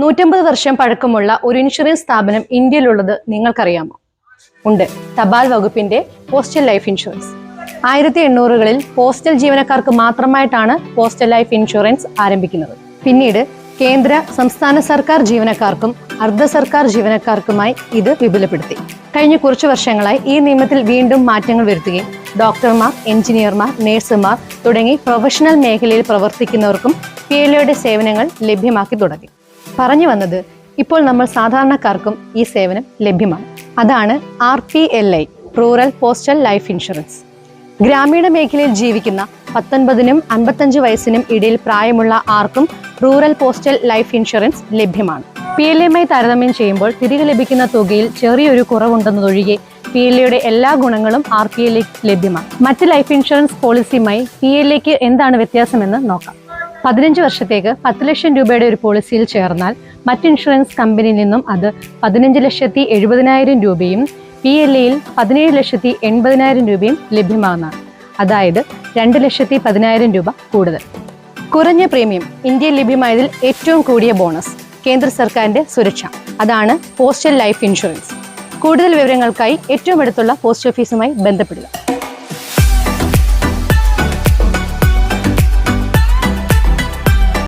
150 വർഷം പഴക്കമുള്ള ഒരു ഇൻഷുറൻസ് സ്ഥാപനം ഇന്ത്യയിലുള്ളത് നിങ്ങൾക്കറിയാമോ? ഉണ്ട്. തപാൽ വകുപ്പിന്റെ പോസ്റ്റൽ ലൈഫ് ഇൻഷുറൻസ്. 1800കളിൽ പോസ്റ്റൽ ജീവനക്കാർക്ക് മാത്രമായിട്ടാണ് പോസ്റ്റൽ ലൈഫ് ഇൻഷുറൻസ് ആരംഭിക്കുന്നത്. പിന്നീട് കേന്ദ്ര സംസ്ഥാന സർക്കാർ ജീവനക്കാർക്കും അർദ്ധ സർക്കാർ ജീവനക്കാർക്കുമായി ഇത് വിപുലപ്പെടുത്തി. കഴിഞ്ഞ കുറച്ചു വർഷങ്ങളായി ഈ നിയമത്തിൽ വീണ്ടും മാറ്റങ്ങൾ വരുത്തുകയും ഡോക്ടർമാർ, എഞ്ചിനീയർമാർ, നഴ്സുമാർ തുടങ്ങി പ്രൊഫഷണൽ മേഖലയിൽ പ്രവർത്തിക്കുന്നവർക്കും PLOയുടെ സേവനങ്ങൾ ലഭ്യമാക്കി തുടങ്ങി. പറഞ്ഞു വന്നത്, ഇപ്പോൾ നമ്മൾ സാധാരണക്കാർക്കും ഈ സേവനം ലഭ്യമാണ്. അതാണ് RPLI, rural postal life insurance. ഗ്രാമീണ മേഖലയിൽ ജീവിക്കുന്ന 19നും 55 വയസ്സിനും ഇടയിൽ പ്രായമുള്ള ആർക്കും റൂറൽ പോസ്റ്റൽ ലൈഫ് ഇൻഷുറൻസ് ലഭ്യമാണ്. PLAയുമായി താരതമ്യം ചെയ്യുമ്പോൾ തിരികെ ലഭിക്കുന്ന തുകയിൽ ചെറിയൊരു കുറവുണ്ടെന്നതൊഴികെ PLAയുടെ എല്ലാ ഗുണങ്ങളും RPLA ലഭ്യമാണ്. മറ്റ് ലൈഫ് ഇൻഷുറൻസ് പോളിസിയുമായി PLAയ്ക്ക് എന്താണ് വ്യത്യാസമെന്ന് നോക്കാം. 15 വർഷത്തേക്ക് 10 ലക്ഷം രൂപയുടെ ഒരു പോളിസിയിൽ ചേർന്നാൽ മറ്റ് ഇൻഷുറൻസ് കമ്പനിയിൽ നിന്നും അത് 15,70,000 രൂപയും PLAയിൽ 17,80,000 രൂപയും ലഭ്യമാകുന്നതാണ്. അതായത് 2,10,000 രൂപ കൂടുതൽ. കുറഞ്ഞ പ്രീമിയം, ഇന്ത്യയിൽ ലഭ്യമായതിൽ ഏറ്റവും കൂടിയ ബോണസ്, കേന്ദ്ര സർക്കാരിന്റെ സുരക്ഷ, അതാണ് പോസ്റ്റൽ ലൈഫ് ഇൻഷുറൻസ്. കൂടുതൽ വിവരങ്ങൾക്കായി ഏറ്റവും അടുത്തുള്ള പോസ്റ്റ് ഓഫീസുമായി ബന്ധപ്പെടുക.